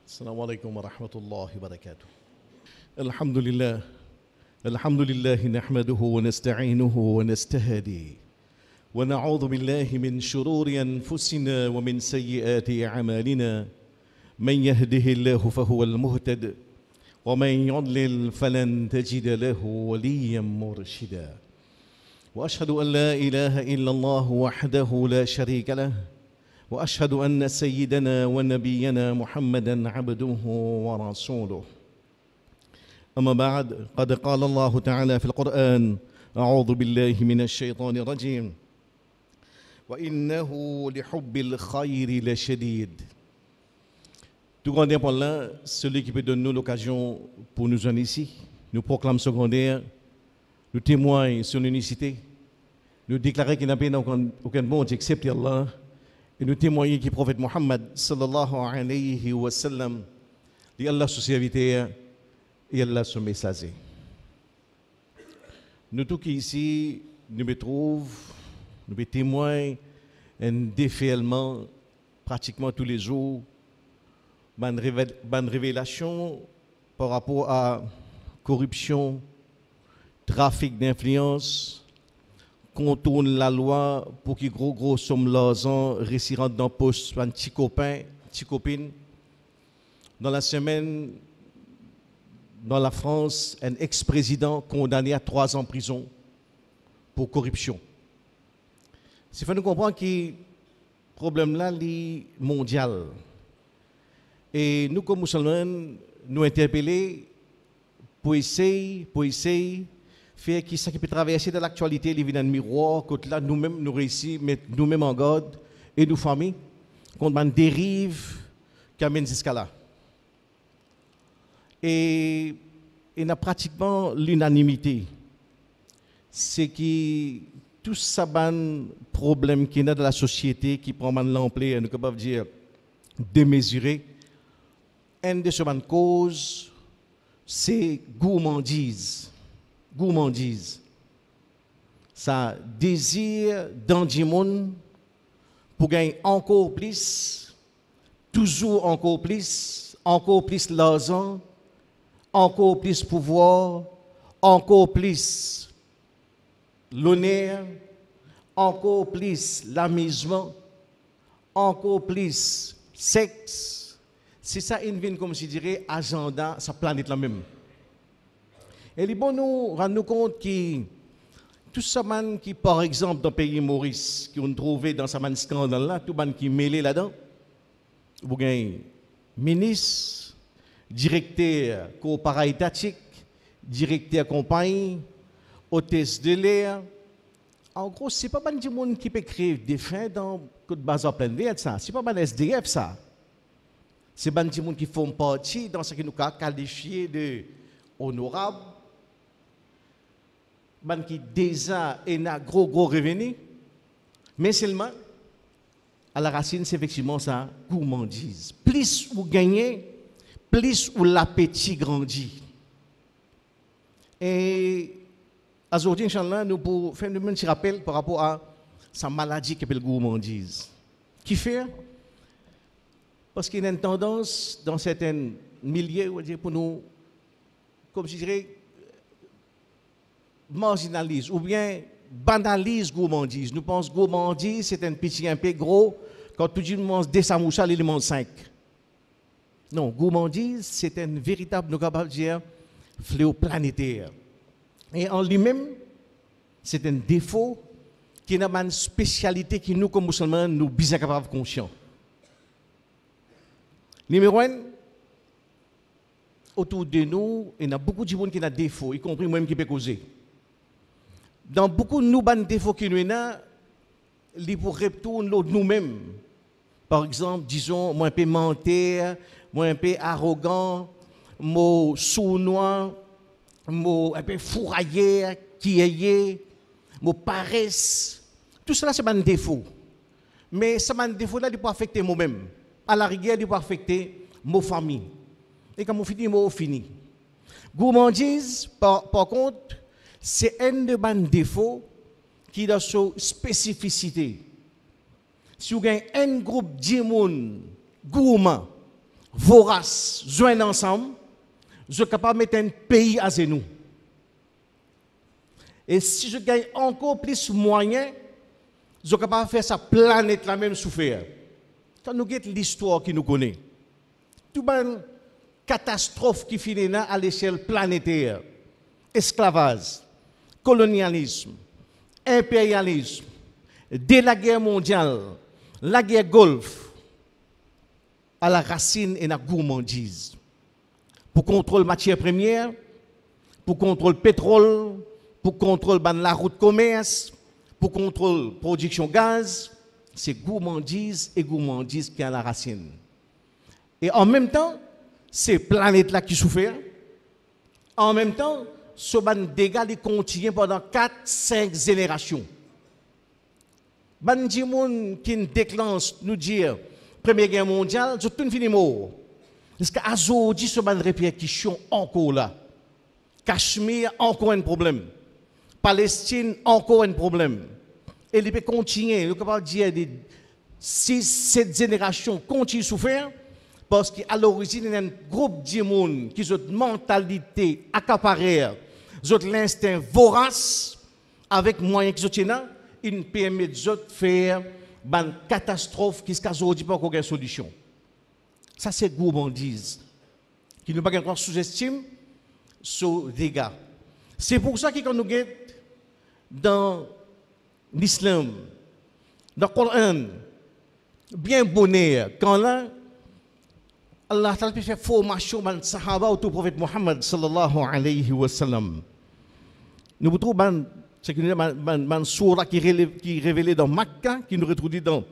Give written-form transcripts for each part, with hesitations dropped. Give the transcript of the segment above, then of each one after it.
السلام عليكم ورحمة الله وبركاته. الحمد لله نحمده ونستعينه ونستهديه ونعوذ بالله من شرور أنفسنا ومن سيئات أعمالنا. من يهده الله فهو المهتد ومن يضلل فلن تجد له وليا مرشدا. وأشهد أن لا إله إلا الله وحده لا شريك له وأشهد أن سيدنا ونبينا محمدًا عبده ورسوله. أما بعد، قد قال الله تعالى في القرآن: أعوذ بالله من الشيطان الرجيم وإنه لحب الخير لشديد. Tout grand pour là, celui qui peut donner nous l'occasion pour nous en ici, nous proclame secondaire, nous témoigne sur l'unicité, nous déclarer qu'il n'a pas aucun bon Dieu excepté Allah. Et nous témoignons que le prophète Mohammed sallallahu alayhi wa sallam dit Allah son serviteur et Allah son messager. Nous tous qui ici, nous me trouvons, nous me témoignons un déferlement pratiquement tous les jours, une révélation par rapport à corruption, trafic d'influence, contourne la loi pour que gros somme l'argent réussiront dans poste un petit copain, petit copine. Dans la semaine, dans la France, un ex-président condamné à 3 ans de prison pour corruption. C'est fait nous comprendre que le problème là est mondial. Et nous, comme musulmans, nous interpeller pour essayer faire qui ça qui peut traverser de l'actualité, les vides miroir, que là nous-mêmes nous réussissons, mettre nous-mêmes en garde et nos familles contre une dérive qui amène jusqu'à là. Et il y a pratiquement l'unanimité. C'est que tout ça ban problème qui est dans la société qui prend l'ampleur, nous sommes capables de dire démesuré. Une de ces causes, c'est gourmandise. Ça désire dans du monde pour gagner encore plus, toujours encore plus l'argent, encore plus pouvoir, encore plus l'honneur, encore plus l'amusement, encore plus sexe. C'est ça, une vie comme je dirais, agenda, sa planète la même. Et il est bon nous rendre compte que tout ça qui, par exemple, dans le pays Maurice, qui on trouvé dans ce scandale là, tout le qui est mêlé là-dedans, vous avez ministre, directeur coopératif, directeur compagnie, hôtesse de l'air. En gros, ce n'est pas du monde qui peut créer des fins dans le base en pleine vie, ça. Ce n'est pas un SDF, ça. C'est des gens qui font partie dans ce que nous qualifions de honorable, qui déjà a gros revenu, mais seulement à la racine, c'est effectivement ça, gourmandise. Plus vous gagnez, plus où l'appétit grandit. Et aujourd'hui, Inch'Allah, nous pour faire un petit rappel par rapport à sa maladie qui s'appelle gourmandise. Qui fait? Parce qu'il y a une tendance dans certains milieux pour nous, comme je dirais, marginalise ou bien banalise gourmandise. Nous pensons que gourmandise, c'est un petit un peu gros. Quand tout le monde mange des samouchas, il mange 5. Non, gourmandise, c'est un véritable, nous capables de dire, fléau planétaire. Et en lui-même, c'est un défaut qui est une spécialité qui nous, comme musulmans, nous sommes bien capables de conscients. Numéro 1, autour de nous, il y a beaucoup de gens qui ont des défauts, y compris moi-même qui peux causer. Dans beaucoup de nous, des défauts qui nous ont, ils pour retourner nous-mêmes. Par exemple, disons, moi un peu menteur, moi un peu arrogant, moi sournois, moi un peu fourraillé, qui est, moi paresse. Tout cela, c'est un défaut. Mais ce défaut-là, il peut affecter moi-même. À la rigueur, il peut affecter ma famille. Et quand on finit, on finit. Gourmandise, par contre, c'est un de mes défauts qui a sa spécificité. Si vous avez un groupe de monde gourmand, voraces, joignent ensemble, je suis capable de mettre un pays à genoux. Et si je gagne encore plus de moyens, je suis capable de faire sa planète la même souffrir. Quand nous regardons l'histoire qui nous connaît, tout une catastrophe qui finit à l'échelle planétaire, esclavage, colonialisme, impérialisme, dès la guerre mondiale, la guerre Golfe, à la racine et la gourmandise. Pour contrôler matières premières, pour contrôler pétrole, pour contrôler la route commerce, pour contrôler production gaz, c'est gourmandise et gourmandise qui est à la racine. Et en même temps, c'est planète là qui souffre. En même temps, ce dégât qui continue pendant 4-5 générations. Ban gens qui déclenche nous dire Première Guerre mondiale, je tout fini mort. Parce que aujourd'hui ce ban répercussion encore là. Cachemire encore un problème. Palestine encore un problème. Et il peut continuer, il peut dire 6-7 générations continuent à souffrir parce qu'à l'origine il y a un groupe de monde qui ont une mentalité accaparée, ils ont l'instinct vorace avec moyens qui ont ils permettent de faire une catastrophe qui ne aujourd'hui pas aucune solution. Ça, c'est gourmandise. Qui ne pas encore sous-estime ce dégât. C'est pour ça que quand nous regardons dans l'islam, dans le Coran, bien bonheur, quand là, Allah a fait formation dans les Sahaba autour du prophète Muhammad sallallahu alayhi wa sallam. Nous trouvons c'est une sourate qui est révélée dans Makkah, qui nous retrouve dans le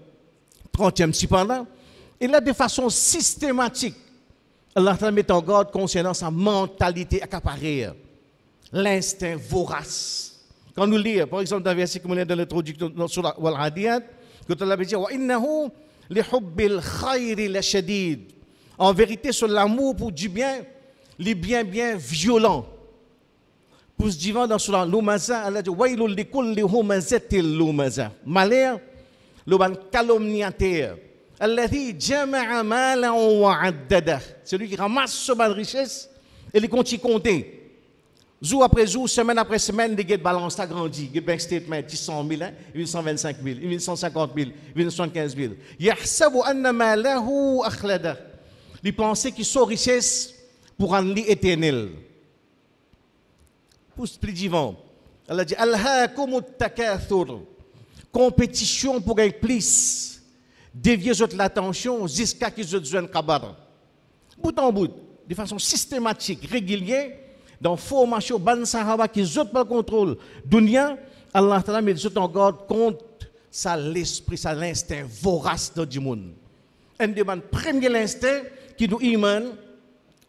30e Sipanda. Et là, de façon systématique, Allah met en garde concernant sa mentalité accaparée, l'instinct vorace. Quand nous lisons, par exemple, dans le verset que nous lisons dans l'introduction sur Al-Adiyat, que Allah dit wa innahu li hubbil khayri la shadid. En vérité, sur l'amour pour du bien, les bien violent. Pour ce divin dans Surah Lumaza, Allah dit wailul likulli humazatil lumaza. Malheur, le ban calomniateur. Alladhi jama'a malan wa addada. Celui qui ramasse ce ban richesse et il continue à compter. Jour après jour, semaine après semaine, les gars de balance agrandit. Les bank statement, 100 000, 125 000, 150 000, 175 000. Yahsabu anna malahu akhlada. Il pensait qu'il soit richesse pour un lit éternel. Pour ce plus divin, Allah dit Alhaakumut takathur. Compétition pour gagner plus. Dévier l'attention jusqu'à qu'ils aient besoin de kabar. Bout en bout, de façon systématique, régulière, dans la formation ban sahaba qui ont pas le contrôle dunya, Allah Ta'ala met en garde contre ça l'esprit, ça l'instinct vorace dans du monde. Un des premiers instincts qui nous iman,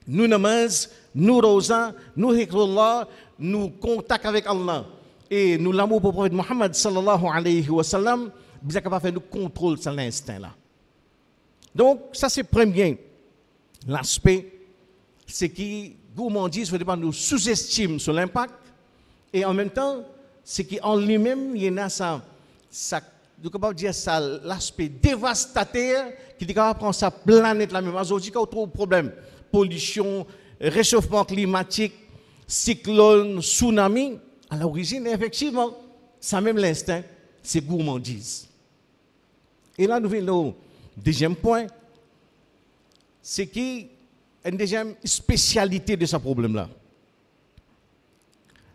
nous namaz, nous rosa, nous hikrullah, nous contact avec Allah et nous l'amour pour le prophète Muhammad sallallahu alayhi wa sallam, nous sommes capables de faire nous contrôler sur l'instinct là. Donc ça c'est premier l'aspect, c'est qui gourmandise veut dire nous sous-estime sur l'impact et en même temps c'est qu'en lui-même il y en a ça nous capable dire ça l'aspect dévastateur qui est capable de prendre sa planète la même. Aujourd'hui quand on trouve problème pollution, réchauffement climatique, cyclone, tsunami, à l'origine, effectivement, ça même l'instinct, c'est gourmandise. Et là, nous venons au deuxième point, c'est qu'il y a une deuxième spécialité de ce problème-là.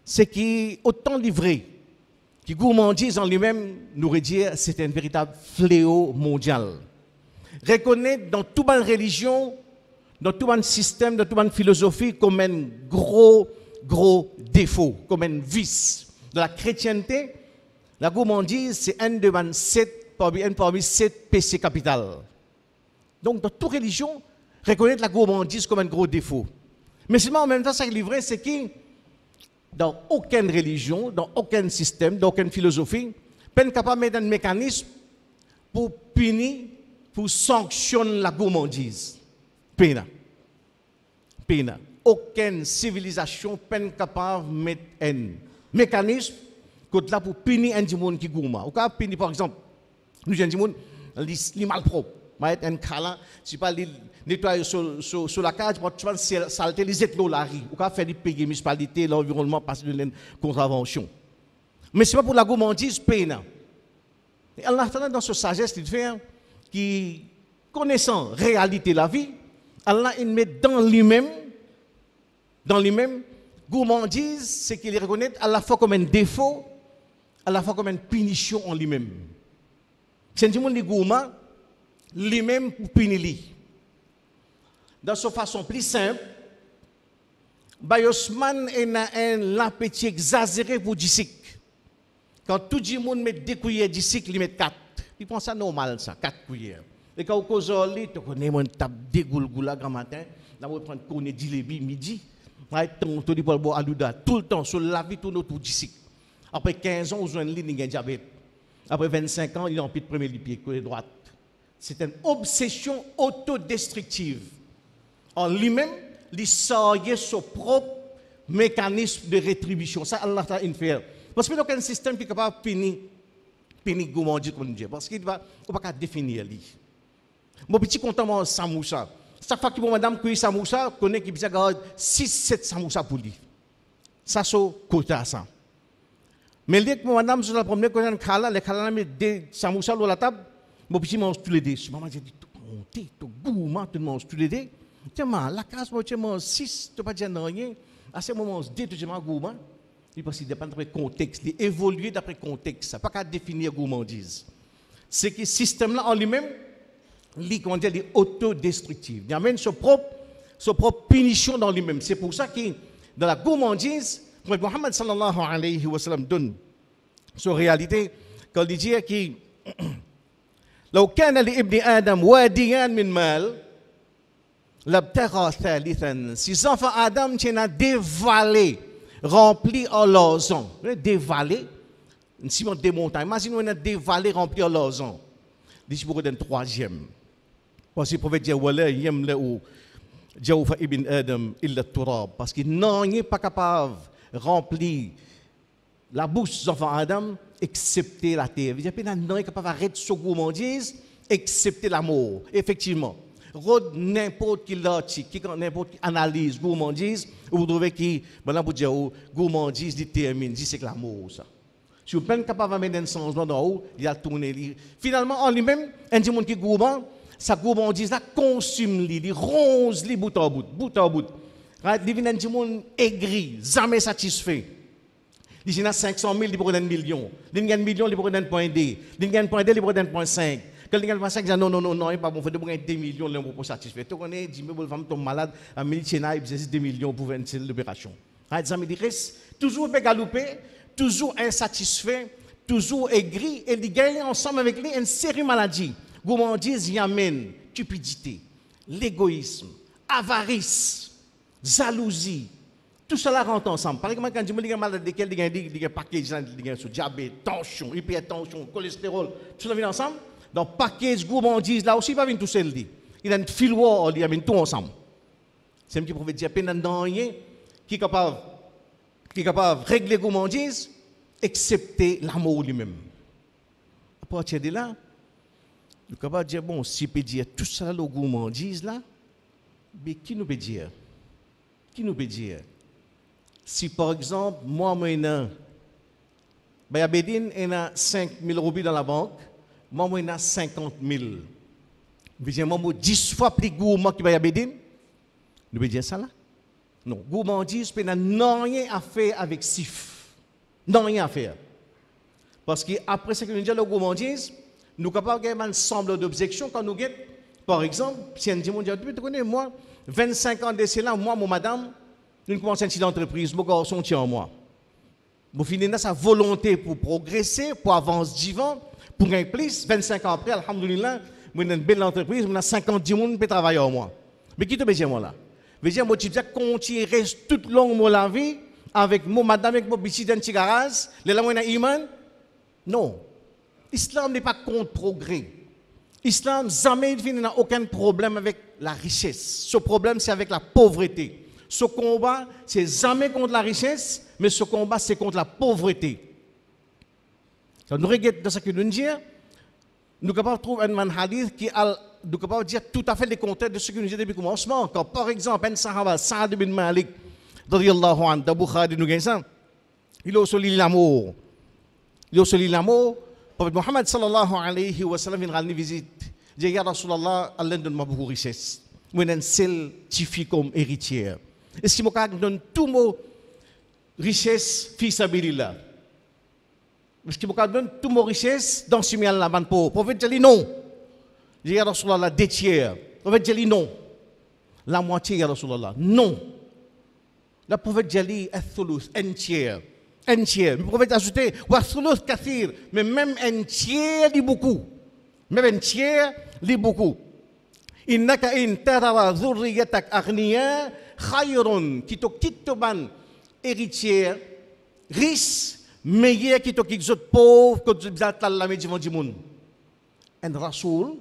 C'est qu'autant livré, qui gourmandise en lui-même, nous aurait dit c'est un véritable fléau mondial. Reconnaître dans toute bonne religion, dans tout un système, dans toute une philosophie, comme un gros défaut, comme un vice. De la chrétienté, la gourmandise, c'est un parmi 7 péchés capitaux. Donc, dans toute religion, reconnaître la gourmandise comme un gros défaut. Mais seulement en même temps, ça qui est vrai, c'est que dans aucune religion, dans aucun système, dans aucune philosophie, peine capable de mettre un mécanisme pour punir, pour sanctionner la gourmandise. Pena. Aucune civilisation peine capable de mettre un mécanisme là pour punir un monde qui gourmand. Ou capable punir par exemple, nous avons un monde qui est mal propre. Mais un câlin, si pas nettoyer sur la cage, tu vas saleté les êtres la rue. Ou faire des pays, municipalité, l'environnement, parce que une contravention. Mais ce n'est pas pour la gourmandise, peine. Et Allah, dans sa sagesse, il fait qui, connaissant réalité de la vie, Allah, il met dans lui-même, gourmandise, c'est qu'il reconnaît à la fois comme un défaut, à la fois comme une punition en lui-même. C'est un monde gourmand, lui-même pour punir lui. Dans sa façon plus simple, Bayosman a un appétit exagéré pour disciple. Quand tout le monde met 2 cuillères disciple, il met 4. Il pense ça normal, ça, 4 cuillères. Et quand on cause, tu connais, on tape 2 goulgoulas grand matin, là on prend connaît dilébi midi, on dit pour boire alouda tout le temps sur la vie tourne autour disciple. Après 15 ans, on joue une ligne de diabète. Après 25 ans, il a empile premier pied côté droite. C'est une obsession autodestructive. En lui-même, il sort son propre mécanisme de rétribution. Ça, Allah t'a fait. Parce qu'il n'y a aucun système qui est capable de punir gourmandise comme Dieu. Parce qu'il ne va pas définir lui. Mon petit content, samoussa. Chaque fois que madame cueille samoussa, connaît qu'il y a 6-7 samoussa pour lui. Ça, c'est quota ça. Mais dès que madame sur la première connaît un khala, les khala met des samoussa sur la table, mon petit mange tous les deux. Maman dit monter, tout gourmand, tout mange tous les deux. Tiens, la case, moi, tu manges 6, tu pas dire rien. À ce moment, 2, tu manges gourmand. Il parce qu'il dépend d'après contexte, il évolue d'après contexte. Ça pas qu'à définir gourmandise. C'est que ce système-là en lui-même, il est autodestructif. Il amène son propre punition dans lui-même. C'est pour ça que dans la gourmandise, Mohammed sallallahu alayhi wa sallam donne sa réalité quand il dit que لو كان لابن آدم واديان من مال لابتغى ثالثا. Si les enfants Adam tiennent des vallées remplies en losange, des vallées, si on des montagnes, imaginez on a des vallées remplies en losange. Dis pour un troisième. Parce que le prophète dit wala yamla'u jawfa ibn Adam illa turab, parce qu'il n'est pas capable de remplir la bouche des enfants Adam excepté la terre. Il n'est capable d'arrêter ce gourmandise excepté l'amour. Effectivement. N'importe qui n'importe qui analyse gourmandise, vous trouvez que maintenant pour dire gourmandise détermine, c'est que l'amour ça. Si vous êtes capable de mettre un changement dans haut, il a tourné. Finalement, en lui-même, un monde qui est gourmand, sa gourmandise là consomme il ronge li bout en bout. Il vient un monde aigri, jamais satisfait. Il y a 500 000, il prend 1 million. Il y a 1 million, il prend 1,2. Il y a 1,2, il prend 1,5. Quand il y a 1,5, il dit non, il n'est pas bon, il faut 2 millions pour satisfaire. Tu connais, dis moi, femme tombe malade, à Milchena, il besoin 2 millions pour faire l'opération. Il reste toujours galoper, toujours insatisfait, toujours aigri, et il gagne ensemble avec lui une série de maladies. Gourmandise y amène cupidité, l'égoïsme, avarice, jalousie. Tout cela rentre ensemble. Par exemple, quand je me dis malade, il y a un paquet de diabète, tension, hypertension, cholestérol, tout ça vient ensemble. Donc, paquet de gourmandise, là aussi, il va venir tout seul. Il y a une fil il y a tout ensemble. C'est un petit prophète dit, il y a rien qui est capable de régler gourmandise, excepté l'amour lui-même. À partir de là, nous sommes capables de dire, bon, si on peut dire tout ça, le gourmandise, là, mais qui nous peut dire? Qui nous peut dire? Si par exemple, moi, il y a 5 000 roupies dans la banque, moi, il y a 50 000. Vous dire, moi, 10 fois plus gourmand que Bayabedin. Nous pouvons dire ça là? Non. Gourmandise, il n'a rien à faire avec sif. Non, rien à faire. Parce qu'après ce que nous disons, le gourmandise, nous sommes capables de faire un ensemble d'objections quand nous guettons. Par exemple, si on dit, tu connais, moi, 25 ans de cela, moi, mon madame, nous commençons une petite entreprise, mon garçon tient en moi. Vous finissez sa volonté pour progresser, pour avancer divan, pour gagner plus. 25 ans après, alhamdoulilah, vous avez une belle entreprise, vous avez 50 personnes qui travaillent en moi. Mais qui te veut dire moi là? Veut dire, moi, tu dis, continuer, reste toute longue la vie, avec mon madame, avec mon petit dans le garage, les gens qui ont iman? Non. L'islam n'est pas contre progrès. L'islam, jamais il n'a aucun problème avec la richesse. Ce problème, c'est avec la pauvreté. Ce combat, c'est jamais contre la richesse, mais ce combat, c'est contre la pauvreté. Quand nous regardons dans ce que nous disons, nous sommes capables de trouver un hadith qui a nous capables de dire tout à fait le contraire de ce que nous disons depuis le commencement. Quand, par exemple, un sahaba, Saad bin Malik, radiyallahu anhu, dans Bukhari, nous gagnons ça, il a aussi l'amour. Il a aussi l'amour. Le prophète Mohammed sallallahu alayhi wa sallam, il a une visite. Il dit, Ya Rasulallah, Allah donne-moi beaucoup de richesse. Moi, j'ai une seule fille comme héritière. Est-ce qu'il m'a donné tout mot richesse, fils sabilillah? Est-ce qu'il m'a donné tout mot richesse dans ce miel là-bas pour? Le prophète dit non. Il dit, Ya Rasulallah, 2 tiers. Le prophète dit non. La moitié, Ya Rasulallah. Non. Le prophète dit, un tiers. Un tiers. Le prophète a ajouté, mais même un tiers, il beaucoup. Même un tiers, il beaucoup. Innaka in tarawa zurriyatak aghniya khayrun qui to ban héritière riche meilleur qui to qui autres pauvres que tu bizat la medivon du monde. Un rasoul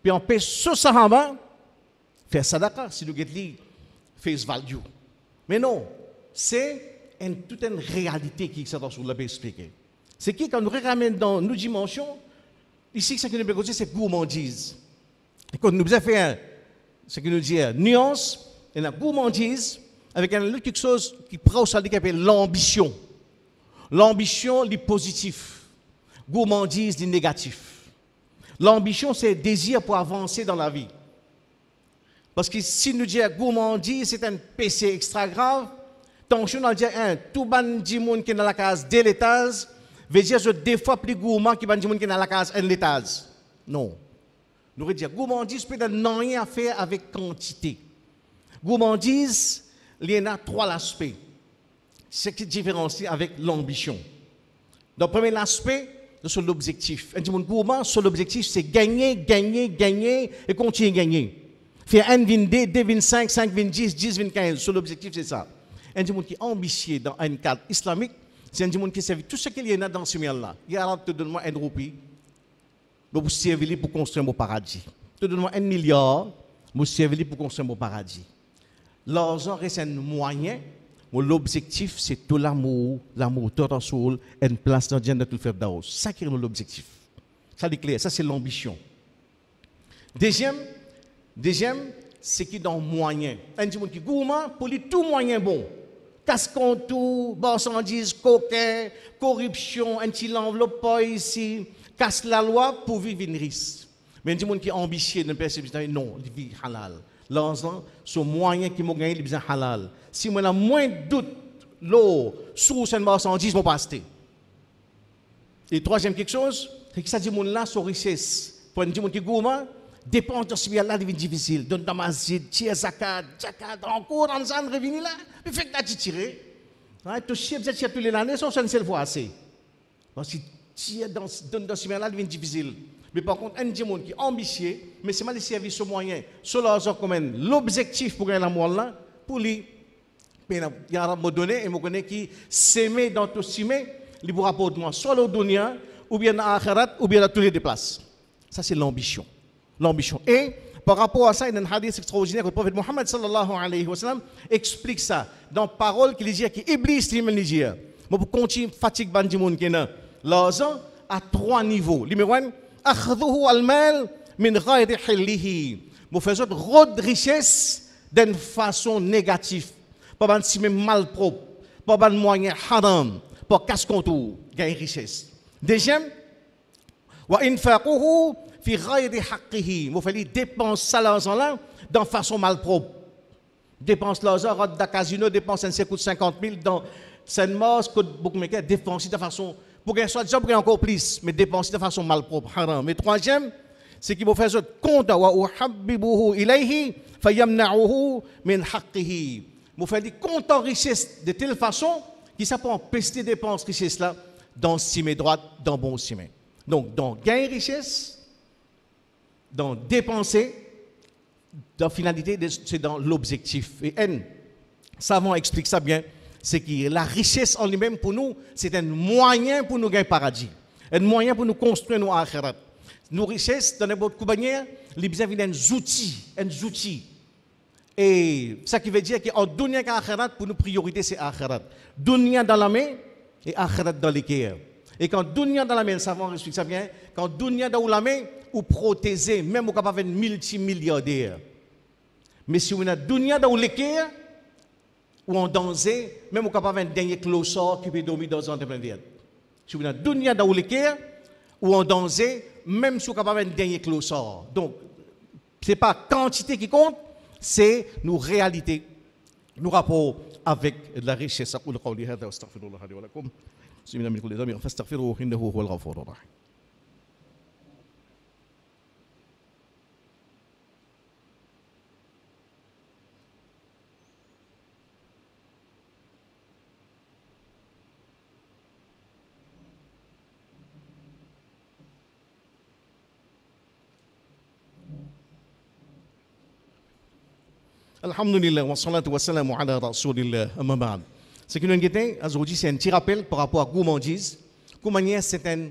puis on peut ce sahaba faire sadaqa si nous get li face value. Mais non, c'est toute une réalité qui ce rasoul l'a expliqué. C'est qui quand nous ramène dans nos dimensions ici ce que nous peut dire c'est gourmandise. Et quand nous avons fait ce que nous dit nuance et la gourmandise avec quelque chose qui prend au salaire qui s'appelle l'ambition. L'ambition, c'est positif. Gourmandise, c'est négatif. L'ambition, c'est le désir pour avancer dans la vie. Parce que si nous disons gourmandise, c'est un péché extra grave, tension, on dit tout ban di monde qui est dans la case de l'étage, veut dire deux fois plus gourmand que ban di monde qui est dans la case de l'étage. Non. Nous voulons dire, gourmandise peut n'a rien à faire avec quantité. Gourmandise, il y en a 3 aspects. Ce qui différencie avec l'ambition. Donc, le premier aspect, c'est l'objectif. Un gourmand, l'objectif, c'est gagner, gagner, gagner et continuer à gagner. Faire 1, 22, 2, 25, 5, 20, 10, 10, 25. L'objectif, c'est ça. Un monde qui est ambitieux dans un cadre islamique, c'est un monde qui servait tout ce qu'il y a dans ce milieu-là. Il y a te donne-moi 1 roupie. Vous servez pour construire mon paradis. Tu donnes-moi 1 milliard, vous servez pour construire mon paradis. L'argent reste un moyen, mais l'objectif c'est tout l'amour, tout le soul, une place dans le Jannat al-Firdaus. Ça qui est l'objectif. Ça c'est clair, ça c'est l'ambition. Deuxième, c'est qui dans le moyen. Un petit monde qui gourmand pour lui tout moyen bon. Casse-contour, marchandises, coquin, corruption, un petit enveloppe pas ici. Casse la loi pour vivre une risque. Mais il y a des gens qui sont ambitieux, non, ils vivent halal. L'argent, c'est un moyen qui m'a gagné, ils vivent halal. Si moi, j'ai moins de doute, l'eau, sous cette marchandise, je vais pas acheter. Et troisième quelque chose, c'est que ça dit que là, c'est richesse. Pour un gens qui est gourmand, dépense dans ce milieu-là devient difficile. Donne dans ma zid, tire zakat, encore, dans ça, revenir là, puis fait que tu tires. Tu tires tous les années, c'est une seule fois assez. Parce que dans ce milieu-là devient difficile. Mais par contre, un monde qui est ambitieux, mais c'est mal les services au moyen, sur l'argent commun, l'objectif pour gagner l'amour là, pour lui, il y a un mot donné, et je connais qui s'aimer dans tout s'aimer, il pourra pour moi, soit le dunya, ou bien à Akhirat, ou bien à toutes les places. Ça, c'est l'ambition. L'ambition. Et par rapport à ça, il y a un hadith extraordinaire que le prophète Mohammed sallallahu alayhi wa sallam explique ça dans parole qu'il dit que Iblis lui-même dit. Mais pour continuer fatigue bandi monde qui est l'argent à 3 niveaux. Numéro 1, akhdhuhu al-mal min ghayri hillihi. Vous faites rod richesse d'une façon négative. Pas ban si même mal propre, pas ban moyen haram, pas casse-contour, gain richesse. Deuxième, wa infaquhu fi ghayri haqqihi. Vous faites dépenser l'argent là d'une façon malpropre. Dépense l'argent dans le casino, dépense ça coûte 50 000 dans Saint-Mars, coûte bookmaker, dépenser de façon pour gagner soit déjà encore plus, mais dépenser de façon malpropre, haram. Mais troisième, c'est qu'il faut faire ce compte wa uhabbibuhu ilayhi fayamna'uhu min haqqihi. Vous faites des comptes en richesse de telle façon que ça peut empêcher des dépenses richesse là dans cime droite, dans bon cime. Donc dans gagner richesse, dans dépenser, dans finalité, c'est dans l'objectif. Et un savant explique ça bien. C'est que la richesse en lui-même, pour nous, c'est un moyen pour nous gagner paradis. Un moyen pour nous construire nos akhirat. Nos richesses, dans n'importe quelle manière, les besoins viennent des outils. Et ça qui veut dire qu'en dunya et akhirat, pour nous, priorité, c'est akhirat. Dunya dans la main et akhirat dans l'équerre. Et quand dunya dans la main, le savant explique ça bien, quand dunya dans la main, ou protéger, même ou capable de multimilliardaire. Mais si on a dunya dans l'équerre, ou en danger, même au capable d'un dernier clochard qui peut dormir dans un plein vide. Si vous avez dunya dans l'équerre, ou en danger, même si vous capable d'un dernier clochard. Donc, ce n'est pas quantité qui compte, c'est nos réalités, nos rapports avec la richesse. أقول قولي هذا واستغفر الله لي ولكم. سيدنا من كل ذنب فاستغفروه إنه هو الغفور الرحيم. Alhamdulillah, wa salatu wa salamu ala rasulillah, amma ba'd. Ce que nous avons aujourd'hui, c'est un petit rappel par rapport à gourmandise. Gourmandise, c'est un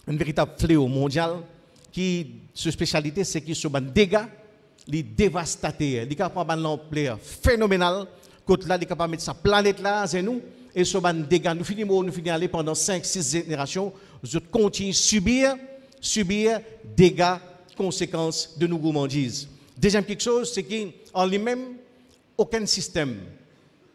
véritable fléau mondial qui, sa spécialité, c'est qu'il se bat dégâts, les dévastateurs, il est capable de l'ampleur phénoménale, côté là, il est capable de mettre sa planète là, c'est nous, et se bat dégâts. Nous finissons aller pendant 5-6 générations, nous continuons à subir dégâts, conséquences de nos gourmandises. Deuxième quelque chose, c'est qu'en lui-même, aucun système,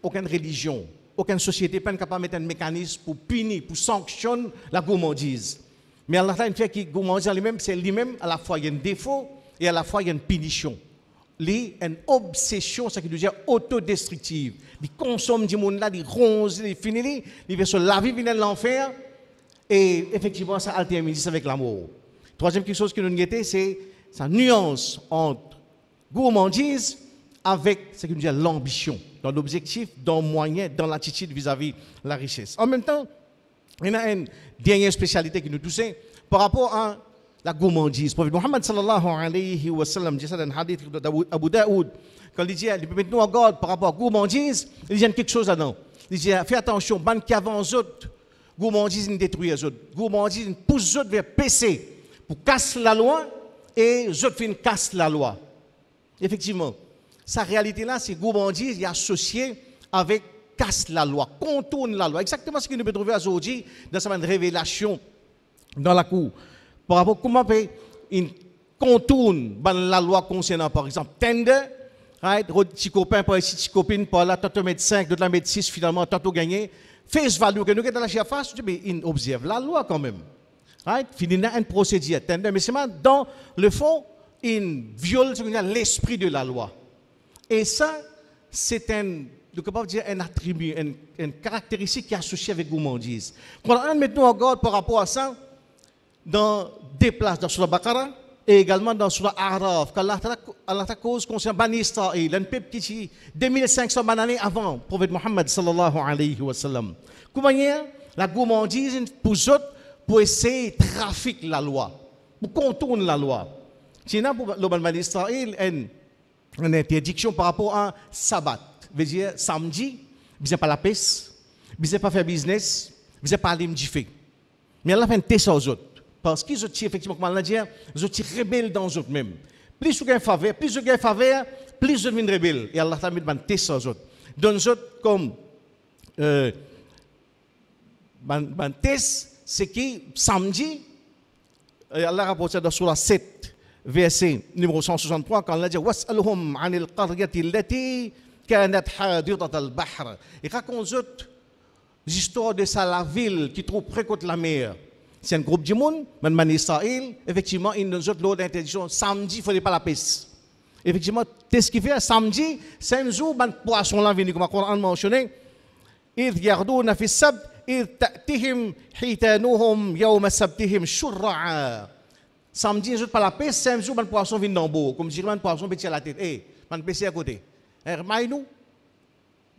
aucune religion, aucune société n'est capable de mettre un mécanisme pour punir, pour sanctionner la gourmandise. Mais Allah a fait que la gourmandise en lui-même, c'est lui-même, à la fois il y a un défaut et à la fois il y a une punition. Il y a une obsession, ce qui veut dire autodestructive. Il consomme du monde là, il ronge, il finit, il veut se laver, il vient de l'enfer. Et effectivement, ça alterne avec l'amour. Troisième quelque chose que nous avons, c'est sa nuance entre gourmandise avec ce que nous disons l'ambition, dans l'objectif, dans le moyen, dans l'attitude vis-à-vis de la richesse. En même temps, il y a une dernière spécialité qui nous touche par rapport à la gourmandise. Le prophète Mohammed sallallahu alayhi wa sallam dit ça dans le hadith d'Abu Daoud, quand il dit, il peut mettre nous en garde par rapport à la gourmandise, il dit quelque chose là-dedans. Il dit, fais attention, ban qui avant les autres, gourmandise ne détruit les autres. Gourmandise pousse les autres vers pécher, pour casser la loi, et les autres cassent la loi. Effectivement, sa réalité-là, c'est gourmandise, il est associé avec casse la loi, contourne la loi. Exactement ce que nous pouvons trouver aujourd'hui dans cette révélation dans la cour. Par rapport à comment il contourne la loi concernant, par exemple, tender, right? Petit copain par ici, petit copine par là, tantôt mettre 5, d'autres mettre 6, finalement, tantôt gagner. Face value que nous avons dans la face, mais il observe la loi quand même. Right? Finalement, une procédure, tender, mais c'est dans le fond, il viole l'esprit de la loi. Et ça, c'est un attribut, une caractéristique qui est associée avec gourmandise. Quand on met nous en garde par rapport à ça, dans des places, dans Surah Baqarah, et également dans Surah A'raf, quand Allah cause concernant Bani Israël, un peuple qui 2500 années avant le prophète Mohammed sallallahu alayhi wa sallam. Comment la gourmandise pour essayer de trafiquer la loi, pour contourner la loi. Sinon, pour le Bani Israël, une interdiction par rapport à sabbat. Veut dire samedi, vous n'avez pas la paix, vous n'avez pas faire business, vous n'avez pas aller me fait. Mais Allah fait un test aux autres. Parce qu'ils ont effectivement, comme on l'a dit, ils ont rebelles dans eux mêmes. Plus vous avez faveur, plus vous avez faveur, plus vous devenez rebelle. Et Allah t'a mis un test aux autres. Dans les autres, comme un test, c'est que samedi, Allah rapporte dans Surah 7, verset numéro 163, quand Allah dit Was'alhum 'anil qaryati allati kanat hadirat al-bahr. Il raconte l'histoire de la ville qui trouve près de la mer. C'est un groupe de monde, Bani Israël, effectivement, ils nous ont l'ordre d'interdiction. Samedi, il ne fallait pas la pêche. Effectivement, qu'est-ce qu'il fait samedi? C'est un jour, un poisson là venu, comme le Coran mentionné. Ils yarduna fi sabt, ils ta'tihim hitanuhum yawma sabtihim shurra'a. Samedi, ils n'ont pas la pêche, c'est un jour, un poisson vient dans beau. Comme si un poisson petit à la tête. Eh, un pêche à côté. Nous,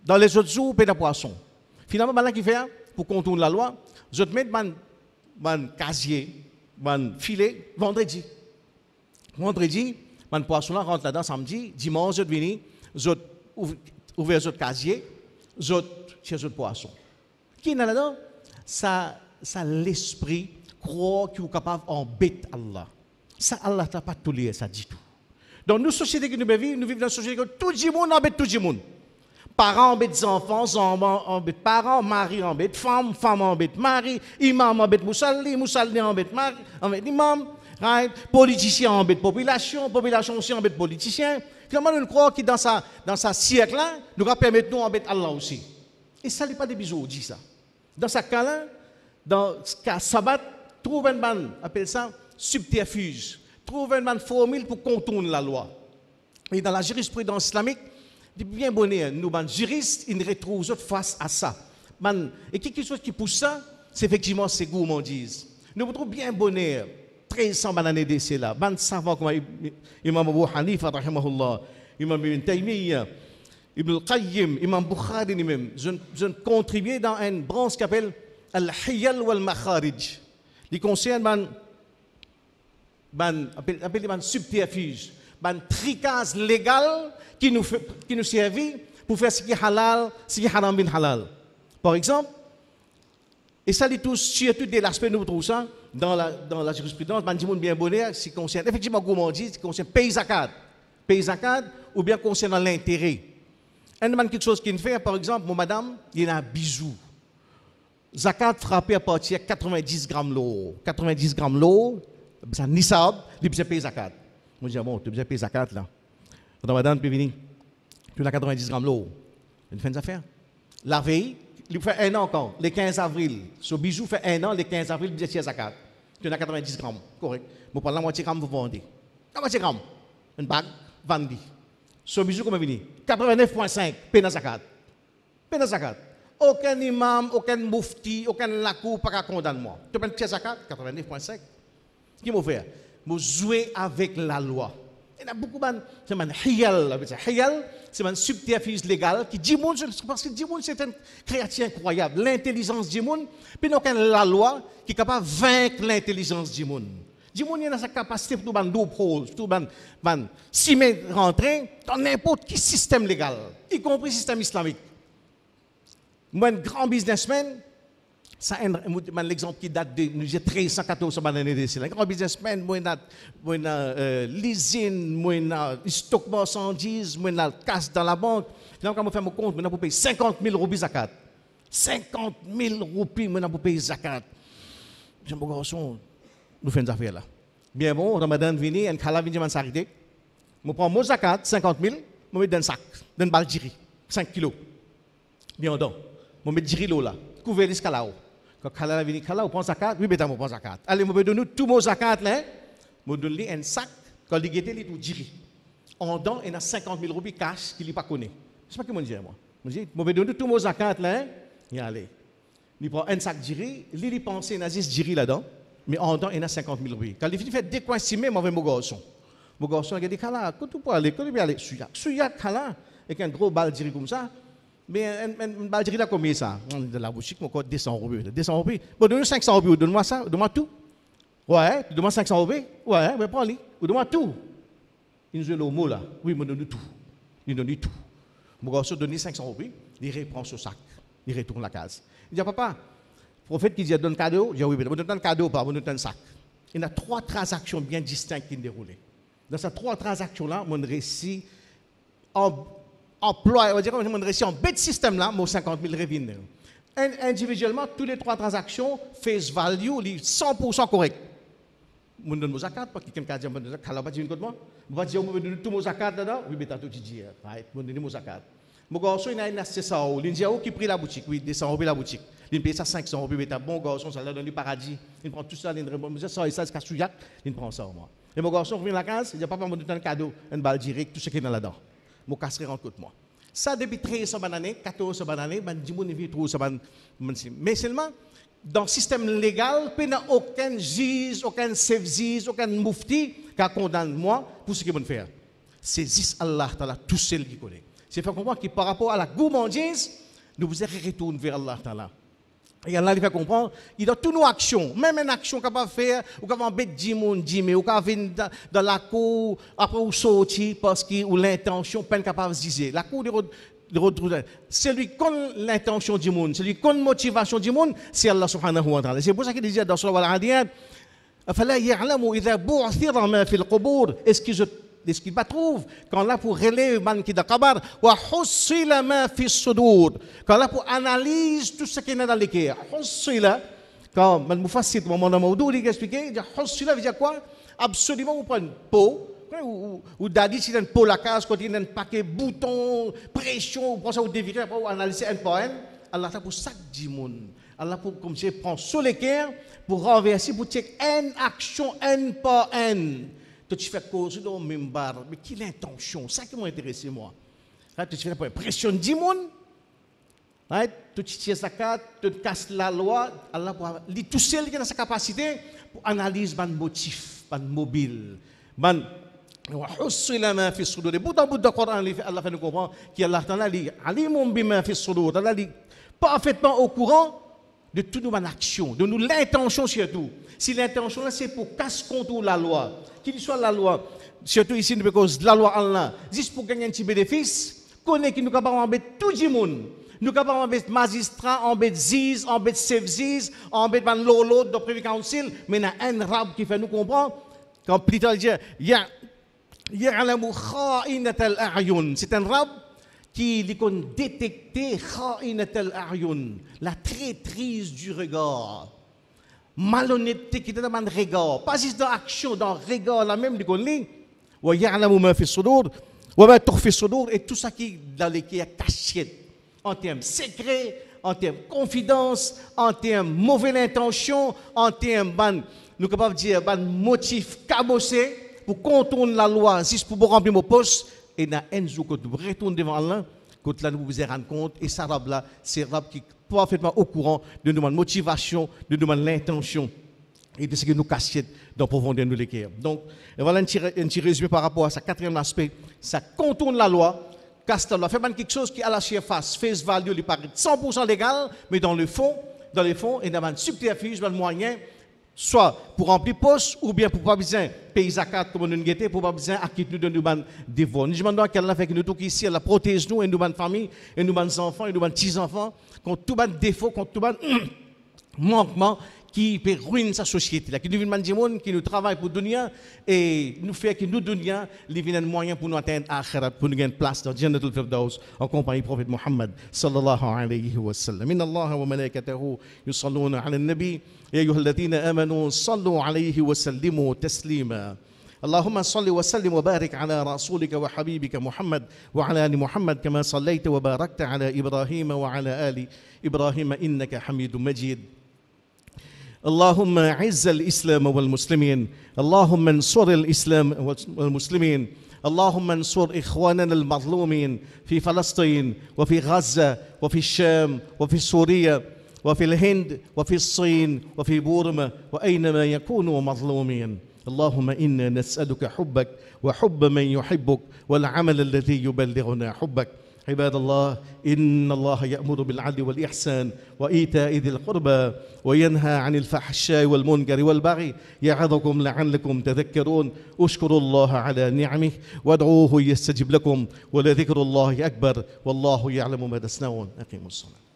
dans les autres jours, il y a un poisson. Finalement, maintenant, qui fait pour contourner la loi, je te mets un casier, un filet, vendredi. Vendredi, un poisson là rentre là-dedans samedi, dimanche, je viens, je ouvre un casier, je cherche un poisson. Qui est là-dedans? Ça l'esprit croit qu'il est capable d'embêter Allah. Ça, Allah n'a pas tout lié, ça dit tout. Dans nos sociétés que nous vivons dans une société où tout le monde embête tout le monde. Parents embêtent enfants embêtent parents, mari embête femme, femme embête mari, imam embête moussalli embête mari, embête imam. right? Politiciens embêtent population, population aussi embête politiciens. Finalement, nous croyons que dans sa siècle-là, nous va permettre nous embêter Allah aussi. Et ça n'est pas des bisous, dit ça. Dans ce cas-là, dans ce cas sabbat, trouve une bonne, appelle ça subterfuge. Trouve une bonne formule pour contourner la loi. Et dans la jurisprudence islamique, bien bonnet, nous, les juristes, ils retrouvent face à ça. Et quelque chose qui pousse ça, c'est effectivement ces gourmandises. Nous trouvons bien bonnet, 1300 années d'essai là. Les savants comme Imam Abu Hanifa, rahimahullah, Imam Ibn Taymiyyah, Ibn al-Qayyim, Imam Bukhari lui-même, je contribué dans une branche qui s'appelle Al-Hiyal wal-Makharij. Il concerne les subterfuges, les tricages légaux qui nous servent pour faire ce qui est halal, ce qui est haram bin halal. Par exemple, et ça dit tous, surtout de l'aspect nous trouvons ça dans la jurisprudence, bien bonheur, ce qui concerne effectivement gourmandise, ce qui concerne pays zakat ou bien concernant l'intérêt. Quelque chose qui fait, par exemple, mon madame, il y a un bijou. Zakat frappé à partir de 90 grammes l'eau. 90 grammes l'eau, c'est un nisab, il peut payer zakat. Moi, je dis, bon, tu peux payer zakat là. Quand madame peut venir, tu as 90 grammes l'eau. Il fait une affaire. La veille, il fait un an encore, le 15 avril. Ce bijou fait un an, le 15 avril, il peut zakat. Tu as 90 grammes, correct. Je prends la moitié gramme, vous vendez. La moitié gramme, une bague, vendue. Ce bijou, comment venir 89,5, pena zakat. Pena zakat. Aucun imam, aucun mufti, aucun lakou pas condamner moi. Tu prends une zakat, 89,5. Qu'est-ce qu'il faut faire? Vous jouer avec la loi. Il y a beaucoup de c'est un hiyal. Hiyal, c'est un subterfuge légal qui dit parce que Dimoun c'est une créature incroyable. L'intelligence Dimoun, puis nous avons la loi qui est capable de vaincre l'intelligence Dimoun. Dimoun a sa capacité pour tout loophole, pour tout s'y mettre rentrer dans n'importe quel système légal, y compris le système islamique. Moi, un grand businessman, ça l'exemple qui date de 1314 années. Un grand businessman, moi, l'usine, moi, stock marchandises, moi, casse dans la banque. Là, quand je fais mon compte, je peux payer 50 000 roupies zakat. 50 000 roupies, je peux payer zakat. Je me dis, nous faisons des affaires là. Bien bon, Ramadan vini, un khala vini man s'arrêter. Je prends mon zakat, 50 000, je mets dans un sac, dans une balle diri, 5 kilos. Bien donc, je mets diri là, couvert l'escalade. Quand khala vini khala, on prend zakat, oui, mais on prend zakat. Allez, je donne tout mon zakat là, je donne un sac, quand il est tout diri. En dedans, il y a 50 000 roupies cash qu'il n'est pas connu. Je ne sais pas comment dire moi. Je donne tout mon zakat là, il allez. Il prend un sac diri, il pense qu'il y a 10 diri là-dedans. Mais en dedans, il y a 50 000 roupies. Quand il finit de faire décoincimer, moi, avec mon garçon. Mon garçon, il a dit, Kala, quand tu peux aller, quand tu peux aller, Souyak, Kala, avec un gros bal diri comme ça. Mais un bal diri là, combien ça? De la boutique, mon code 200 roupies. 200 roupies. Bon, donne-moi 500 roupies, donne-moi ça, donne-moi tout. Ouais, tu donnes-moi 500 roupies? Ouais, mais prends-les. Donne-moi tout. Il nous a le mot là. Oui, il me donne tout. Il donne tout. Mon garçon donne 500 roupies, il reprend ce sac. Il retourne la case. Il dit, papa, le prophète qui dit donne cadeau, il dit oui, mais donne un cadeau, pas donne un sac. Il y a 3 transactions bien distinctes qui se déroulent. Dans ces 3 transactions-là, mon récit emploi, on va dire, mon récit en bête système là, mon 50 000 revenus. Individuellement, toutes les 3 transactions, face value, 100% correct. Je donne mon zakat, parce que quelqu'un dit, je donne moi. Je vais dire, je donne tout mon zakat là-dedans. Oui, mais tu as tout dit, je donne mon zakat. Mon garçon, il a une assez ça. Il dit, qui prie la boutique? Oui, 200 euros la boutique. Il paye ça 500 euros, mais bon garçon, ça l'a donné le paradis. Il prend tout ça, il répond, ça, c'est casse-souillac, il prend ça au moins. Et mon garçon revient à la case, il dit, papa, je donne un cadeau, une balle direct, tout ce qui est là-dedans. Mon casserai rentre contre moi. Ça, depuis 1300 années, 1400 années, je dis, je trouve ça. Mais seulement, dans le système légal, il n'y a aucun juge, aucun chef-juge, aucun mufti qui condamne moi pour ce que je fais. C'est juste Allah, tout seul qui connaît. C'est fait comprendre que par rapport à la gourmandise, nous vous retournons vers Allah. Et Allah lui fait comprendre, il doit toutes nos actions, même une action qu'on va faire, ou qu'on va embêter 10 personnes, ou qu'on va venir dans la cour, après ou sortir, parce que l'intention n'est pas capable de dire. La cour de retrouver. Celui qui connaît l'intention du monde, celui qui connaît la motivation du monde, c'est Allah subhanahu wa ta'ala. C'est pour ça qu'il dit dans Surah Al-Adiyat, فَلَا يَعْلَمُ إِذَا بُعْثِرَ مَا فِي الْقُبُورِ. Est-ce qu'il va trouver quand là pour relever man qui d'akabar wa hussila ma fi sudur quand là pour analyse tout ce qui est dans les cœurs hussila quand man mufassir moment dans Maudou il expliquer hussila veut dire quoi absolument, vous prenez une peau, ou d'adi, si vous avez une peau la case, quand il y a un paquet de boutons, pression, vous prenez ça, vous dévirez, après vous analysez un par un. Allah pour chaque dimoun. Allah pour, comme je prends sur les cœurs, pour renverser, pour checker une action, un par un. Tu fais cause dans le même bar, mais quelle intention? Ça qui m'a intéressé, moi. Tu fais pour pression de dimoun. Tu tires sa carte, tu casses la loi, Allah pour tout seul qui a sa capacité pour analyser le motif, le mobile. وحصل ما في الصدور bout en bout de Coran Allah fait nous comprendre qu'Allah Ta'ala li alimun bima fi sudur Allah li parfaitement au courant de toute nos actions de nous l'intention surtout si l'intention là c'est pour casse contre la loi qu'il soit la loi surtout ici parce que la loi Allah juste pour gagner un petit bénéfice connaît que nous capable embêter tout le monde nous capable embêter magistrat embêter ziz embêter sevziz embêter ban lolo de Privy Council mais il y a un rab qui fait nous comprendre quand plus tard il y a يعلم خائنة الأعين. C'est un rab qui détecte خائنة الأعين, la traîtrise du regard. Malhonnêteté qui est dans le regard. Pas juste dans l'action, dans le regard, la même, ويعلم ما في الصدور وما تخفي الصدور, et tout ça qui est dans les cachette. En termes secrets, en termes confidence, en termes mauvaise intention, en termes, nous sommes capables de dire, motif cabossé. Pour contourner la loi, juste pour remplir mon poste, et dans un jour, quand vous retournez devant Allah, quand là, nous vous rendre compte, et ça, là, c'est un rab qui est parfaitement au courant de notre motivation, de notre l'intention, et de ce que nous cachons dans profondeur de nos cœurs. Donc, voilà un petit résumé par rapport à ce quatrième aspect. Ça contourne la loi, casse la loi, fait quelque chose qui, à la surface, face value, il paraît 100% légal, mais dans le fond, et dans un subterfuge, dans le moyen, soit pour remplir poste ou bien pour pas besoin de payer zakat comme nous guetter pour pas besoin acquitter nous de nous dévor. Nous demandons à qu'Allah fait que nous tout ici Allah protège nous et nous bonne famille et nous bonnes enfants et nous bonnes petits enfants contre tout bon défaut contre tout bon manquement qui peut ruiner sa société là qui nous vient monde qui nous travaille pour dunya et nous fait que nous dunya les viennent moyen pour nous atteindre akhirat pour nous gagner place dans Jannatul Firdaus en compagnie du prophète Muhammad sallallahu alayhi wa sallam. Inna Allah wa malaikatahu yusalluna ala an-nabi يا أيها الذين آمنوا صلوا عليه وسلموا تسليما اللهم صل وسلم وبارك على رسولك وحبيبك محمد وعلى آل محمد كما صليت وباركت على إبراهيم وعلى آل إبراهيم إنك حميد مجيد اللهم أعز الإسلام والمسلمين اللهم انصر الإسلام والمسلمين اللهم انصر إخواننا المظلومين في فلسطين وفي غزة وفي الشام وفي سوريا وفي الهند وفي الصين وفي بورما وأينما يكونوا مظلومين اللهم إنا نسألك حبك وحب من يحبك والعمل الذي يبلغنا حبك عباد الله إن الله يأمر بالعدل والإحسان وإيتاء ذي القربى وينهى عن الفحشاء والمنكر والبغي يعظكم لعلكم تذكرون اشكروا الله على نعمه وادعوه يستجب لكم ولذكر الله أكبر والله يعلم ما تصنعون أقيموا الصلاة